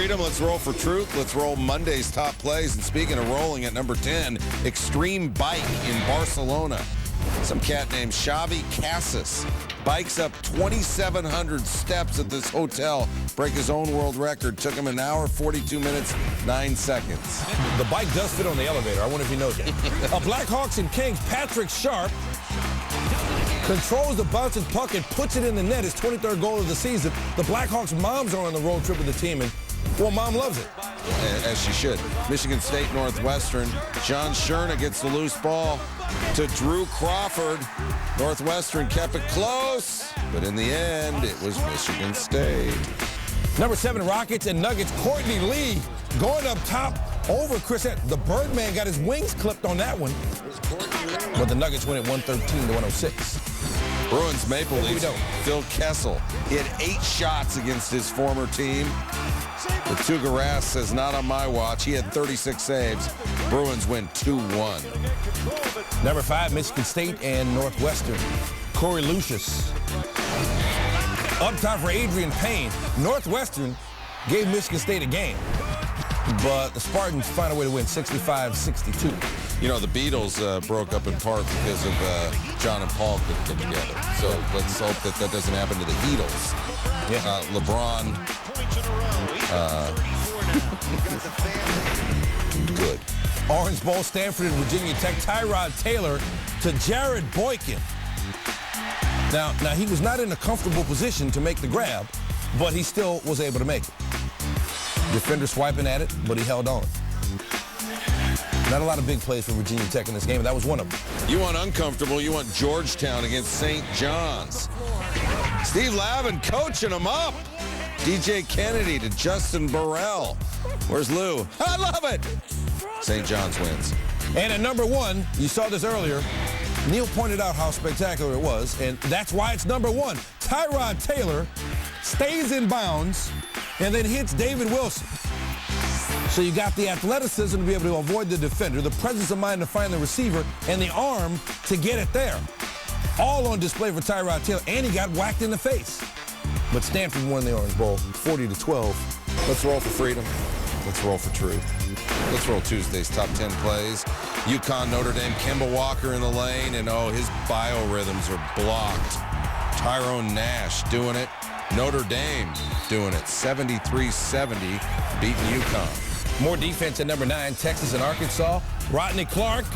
Freedom, let's roll for truth. Let's roll Monday's top plays. And speaking of rolling, at number 10, Extreme Bike in Barcelona. Some cat named Xavi Casas bikes up 2,700 steps at this hotel, break his own world record. Took him 1 hour, 42 minutes, 9 seconds. The bike does fit on the elevator. I wonder if you know that. Blackhawks and Kings, Patrick Sharp controls the bouncing puck and puts it in the net. His 23rd goal of the season. The Blackhawks' moms are on the road trip with the team, and, well, Mom loves it. As she should. Michigan State Northwestern. John Scherna gets the loose ball to Drew Crawford. Northwestern kept it close, but in the end, it was Michigan State. Number 7, Rockets and Nuggets. Courtney Lee going up top over Chris. The Birdman got his wings clipped on that one. But the Nuggets win it 113-106. Bruins Maple Leafs. Phil Kessel hit 8 shots against his former team. The Tugaras says, not on my watch. He had 36 saves. Bruins win 2-1. Number 5, Michigan State and Northwestern. Corey Lucius. Up top for Adrian Payne. Northwestern gave Michigan State a game, but the Spartans find a way to win 65-62. You know, the Beatles broke up in part because of John and Paul couldn't get together. So let's hope that that doesn't happen to the Beatles. Yeah. LeBron. Good. Orange Bowl, Stanford and Virginia Tech. Tyrod Taylor to Jared Boykin. Now he was not in a comfortable position to make the grab, but he still was able to make it. Defender swiping at it, but he held on. Not a lot of big plays for Virginia Tech in this game, and that was one of them. You want uncomfortable, you want Georgetown against St. John's. Steve Lavin coaching them up. DJ Kennedy to Justin Burrell. Where's Lou? I love it. St. John's wins. And at number 1, you saw this earlier, Neil pointed out how spectacular it was, and that's why it's number 1. Tyrod Taylor stays in bounds and then hits David Wilson. So you got the athleticism to be able to avoid the defender, the presence of mind to find the receiver, and the arm to get it there. All on display for Tyrod Taylor, and he got whacked in the face. But Stanford won the Orange Bowl 40-12. Let's roll for freedom. Let's roll for truth. Let's roll Tuesday's top 10 plays. UConn, Notre Dame, Kemba Walker in the lane, and his biorhythms are blocked. Tyrone Nash doing it. Notre Dame doing it. 73-70, beating UConn. More defense at number 9, Texas and Arkansas. Rodney Clark,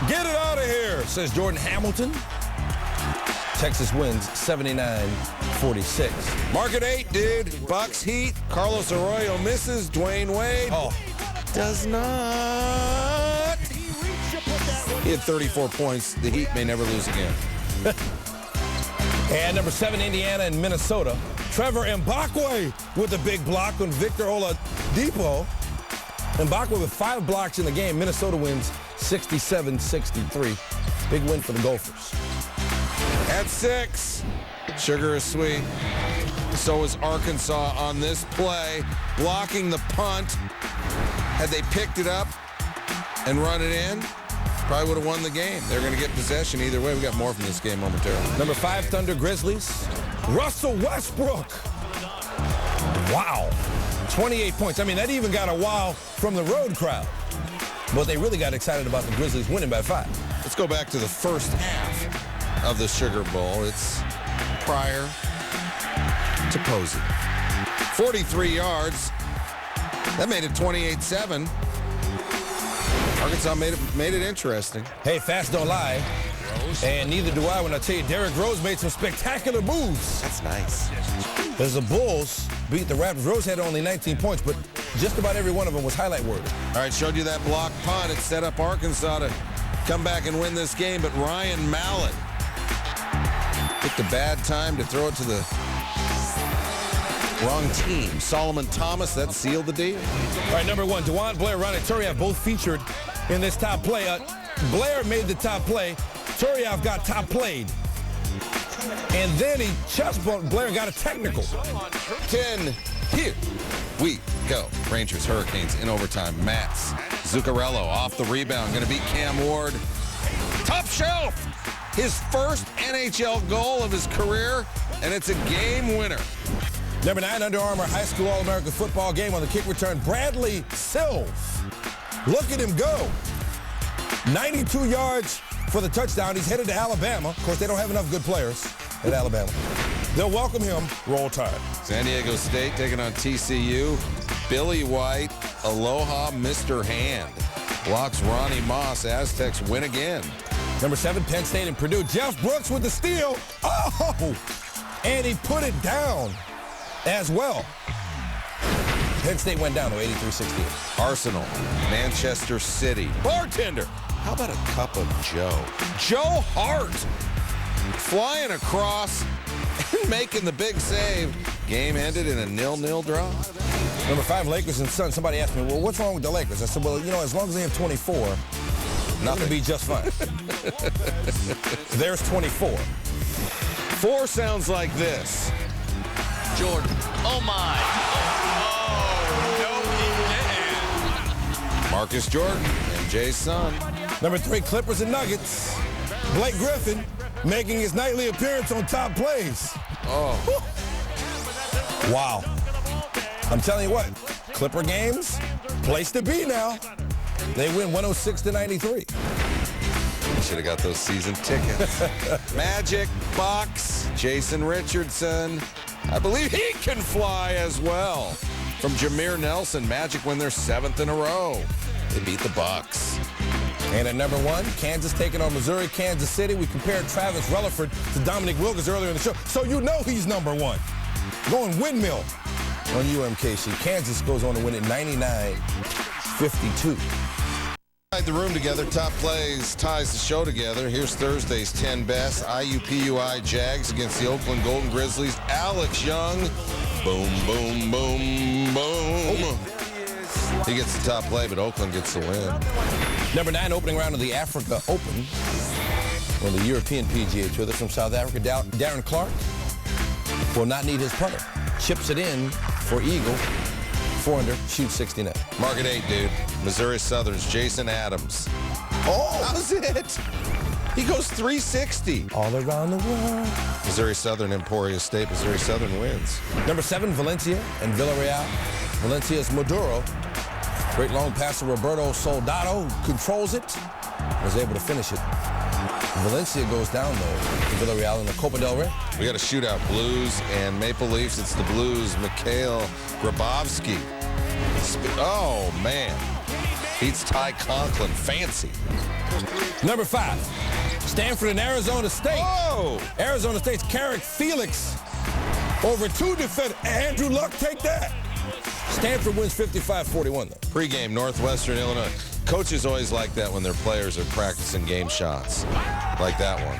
get it out of here, says Jordan Hamilton. Texas wins 79-46. Mark at 8, dude. Bucks Heat. Carlos Arroyo misses. Dwayne Wade does not. He had 34 points. The Heat may never lose again. And number 7, Indiana and Minnesota. Trevor Mbakwe with a big block on Victor Oladipo. Mbakwe with 5 blocks in the game. Minnesota wins 67-63. Big win for the Gophers. At 6, sugar is sweet. So is Arkansas on this play, blocking the punt. Had they picked it up and run it in, probably would have won the game. They're going to get possession either way. We got more from this game momentarily. Number 5, Thunder Grizzlies. Russell Westbrook. Wow. 28 points. I mean, that even got a wow from the road crowd. But they really got excited about the Grizzlies winning by 5. Let's go back to the first half of the Sugar Bowl. It's Pryor to Posey. 43 yards. That made it 28-7. Arkansas made it interesting. Hey, facts don't lie. And neither do I when I tell you Derrick Rose made some spectacular moves. That's nice. As the Bulls beat the Raptors, Rose had only 19 points, but just about every one of them was highlight worthy. All right, showed you that block punt. It set up Arkansas to come back and win this game, but Ryan Mallett picked a bad time to throw it to the wrong team. Solomon Thomas, that sealed the deal. All right, number 1, DeJuan Blair, Ronnie Turiaf both featured in this top play. Blair made the top play. Turiaf got top played. And then he chest bumped Blair and got a technical. 10, here we go. Rangers, Hurricanes in overtime. Mats Zuccarello off the rebound. Going to beat Cam Ward. Top shelf. His first NHL goal of his career, and it's a game winner. Number 9, Under Armour High School All-American football game on the kick return. Bradley Sills. Look at him go. 92 yards for the touchdown. He's headed to Alabama. Of course, they don't have enough good players at Alabama. They'll welcome him. Roll Tide. San Diego State taking on TCU. Billy White, aloha, Mr. Hand. Blocks Ronnie Moss. Aztecs win again. Number 7, Penn State and Purdue. Jeff Brooks with the steal. Oh! And he put it down as well. Penn State went down to 83-68. Arsenal, Manchester City. Bartender, how about a cup of Joe? Joe Hart flying across and making the big save. Game ended in a 0-0 draw. Number 5, Lakers and Suns. Somebody asked me, well, what's wrong with the Lakers? I said, well, you know, as long as they have 24, nothing will be just fine. There's 24. 4 sounds like this. Jordan. Oh, my. Oh, no, he didn't. Marcus Jordan, MJ's son. Number 3, Clippers and Nuggets. Blake Griffin making his nightly appearance on Top Plays. Oh. Wow. I'm telling you what, Clipper games, place to be now. They win 106-93. Should have got those season tickets. Magic, Bucks, Jason Richardson. I believe he can fly as well. From Jameer Nelson, Magic win their 7th in a row. They beat the Bucks. And at number 1, Kansas taking on Missouri, Kansas City. We compared Travis Rutherford to Dominic Wilkins earlier in the show, so you know he's number 1. Going windmill on UMKC. Kansas goes on to win it 99-52. The room together, Top Plays ties the show together. Here's Thursday's 10 best. IUPUI Jags against the Oakland Golden Grizzlies. Alex Young, boom, boom, boom, boom. He gets the top play, but Oakland gets the win. Number 9, opening round of the Africa Open on the European PGA Tour. This from South Africa. Darren Clark will not need his putter. Chips it in for eagle. 4 under, shoots 69. Market 8, dude. Missouri Southern's Jason Adams. Oh, that was it. He goes 360. All around the world. Missouri Southern, Emporia State. Missouri Southern wins. Number 7, Valencia and Villarreal. Valencia's Maduro. Great long passer, Roberto Soldado, controls it. Was able to finish it. Valencia goes down, though, to Villarreal in the Copa del Rey. We got a shootout. Blues and Maple Leafs. It's the Blues. Mikhail Grabovski. Oh, man. Beats Ty Conklin. Fancy. Number 5, Stanford and Arizona State. Oh! Arizona State's Carrick Felix over 2 defenders. Andrew Luck, take that. Stanford wins 55-41, though. Pre-game, Northwestern Illinois. Coaches always like that when their players are practicing game shots. Like that one.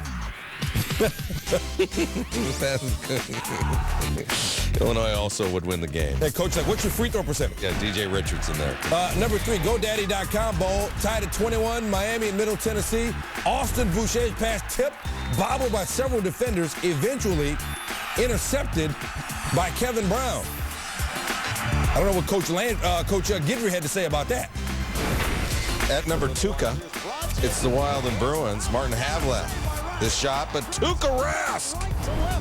Illinois also would win the game. Hey, Coach, like, what's your free throw percentage? Yeah, DJ Richardson there. Number 3, GoDaddy.com bowl, tied at 21, Miami and Middle Tennessee. Austin Boucher's pass tipped, bobbled by several defenders, eventually intercepted by Kevin Brown. I don't know what Coach Guidry had to say about that. At number 2, it's the Wild and Bruins, Martin Havlat. This shot, but Tuukka Rask.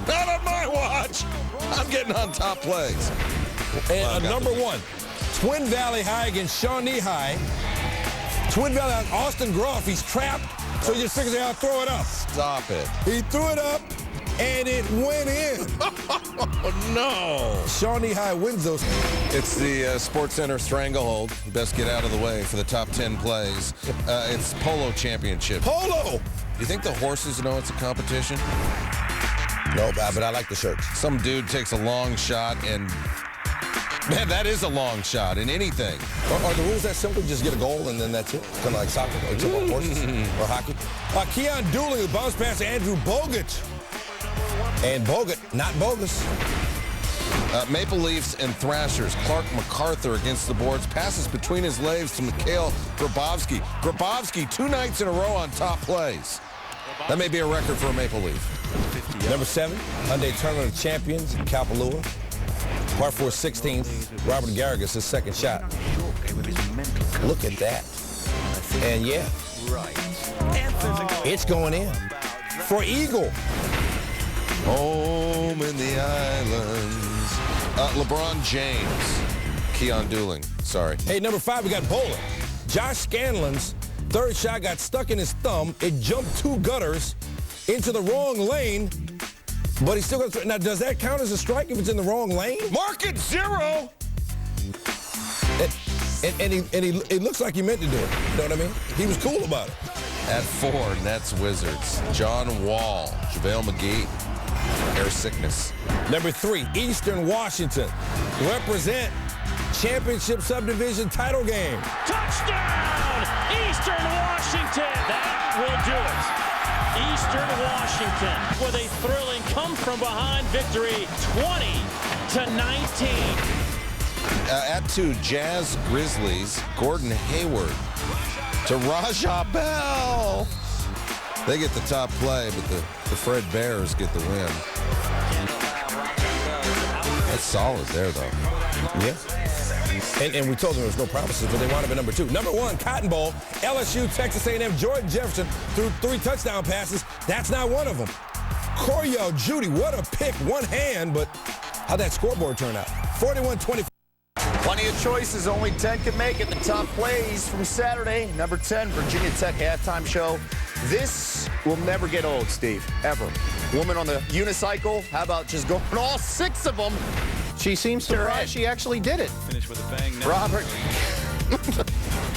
Not on my watch. I'm getting on Top Plays. And number 1, Twin Valley High against Shawnee High. Twin Valley on Austin Groff. He's trapped, so he just figures out how to throw it up. Stop it. He threw it up, and it went in. Oh, no. Shawnee High wins those. It's the SportsCenter Stranglehold. Best get out of the way for the top 10 plays. It's Polo Championship. Polo! You think the horses know it's a competition? No, but I like the shirts. Some dude takes a long shot, and man, that is a long shot in anything. Are the rules that simple? Just get a goal and then that's it? Kind of like soccer, except on horses or hockey. Keon Dooley, who bounced past Andrew Bogut. And Bogut, not bogus. Maple Leafs and Thrashers. Clark MacArthur against the boards. Passes between his legs to Mikhail Grabovski. Grabovski 2 nights in a row on top plays. That may be a record for a Maple Leaf. Number 7, Hyundai Tournament of Champions in Kapalua. Par 4 16th, Robert Garrigus, his second shot. Look at that. And yeah, it's going in for eagle. Home in the islands. LeBron James. Keon Dooling. Sorry. Hey, number 5, we got bowling. Josh Scanlon's third shot got stuck in his thumb. It jumped 2 gutters into the wrong lane, but he still got to. Now, does that count as a strike if it's in the wrong lane? Mark it 0. And he looks like he meant to do it. You know what I mean? He was cool about it. At 4, Nets Wizards. John Wall, JaVale McGee, air sickness. Number 3, Eastern Washington. Represent championship subdivision title game. Touchdown! Eastern Washington. That will do it. Eastern Washington with a thrilling come-from-behind victory, 20-19. At 2, Jazz Grizzlies, Gordon Hayward to Rajah Bell. They get the top play, but the Fred Bears get the win. That's solid there, though. Yeah. And we told them there was no promises, but they wound up at number 2. Number 1, Cotton Bowl, LSU, Texas A&M, Jordan Jefferson threw 3 touchdown passes. That's not one of them. Coriel Judy, what a pick, one hand, but how'd that scoreboard turn out? 41-24. Plenty of choices, only 10 can make it. The top plays from Saturday. Number 10, Virginia Tech halftime show. This will never get old, Steve, ever. Woman on the unicycle, how about just going all 6 of them? She seems surprised she actually did it. Finish with a bang now. Robert.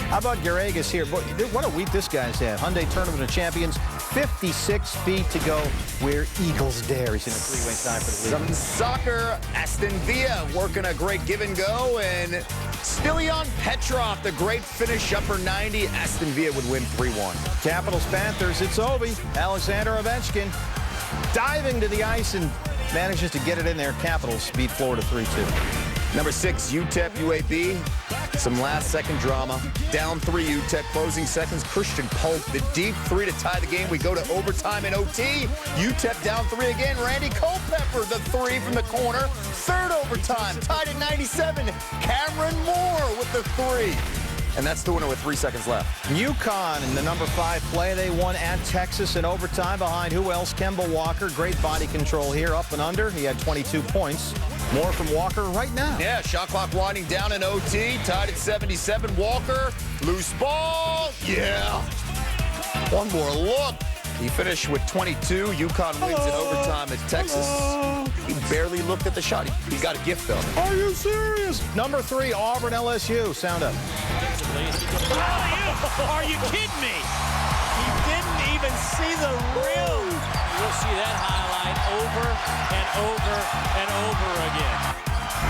How about Garrigas here? Boy, what a week this guy's had. Hyundai Tournament of Champions, 56 feet to go. We're Eagles dare. He's in a 3-way tie for the lead. Some soccer, Aston Villa working a great give and go, and Stilion Petrov, the great finish, upper 90. Aston Villa would win 3-1. Capitals Panthers, it's Ovi. Alexander Ovechkin diving to the ice and manages to get it in there. Capitals beat Florida 3-2. Number 6, UTEP UAB. Some last-second drama. Down 3, UTEP closing seconds. Christian Polk, the deep 3 to tie the game. We go to overtime in OT. UTEP down 3 again. Randy Culpepper, the 3 from the corner. Third overtime, tied at 97. Cameron Moore with the 3. And that's the winner with 3 seconds left. UConn in the number 5 play. They won at Texas in overtime behind who else? Kemba Walker. Great body control here, up and under. He had 22 points. More from Walker right now. Yeah, shot clock winding down in OT. Tied at 77. Walker, loose ball. Yeah. One more look. He finished with 22. UConn wins in overtime at Texas. He barely looked at the shot. He got a gift, though. Are you serious? Number 3, Auburn LSU. Sound up. Are you kidding me? He didn't even see the rim. You'll see that highlight over and over and over again.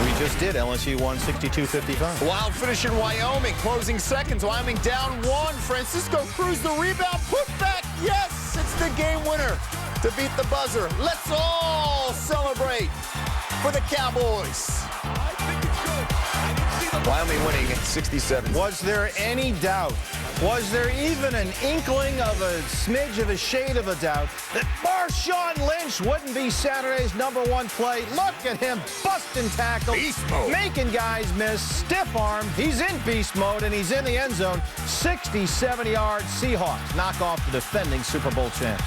We just did. LSU won 62-55. Wild finish in Wyoming. Closing seconds. Wyoming down 1. Francisco Cruz, the rebound. Put back. Yes, it's the game winner to beat the buzzer. Let's all celebrate for the Cowboys. Wyoming winning 67. Was there any doubt? Was there even an inkling of a smidge of a shade of a doubt that Marshawn Lynch wouldn't be Saturday's number 1 play? Look at him busting tackles, Beast mode. making guys miss, stiff arm. He's in beast mode, and he's in the end zone. 67 yards. Seahawks knock off the defending Super Bowl champs.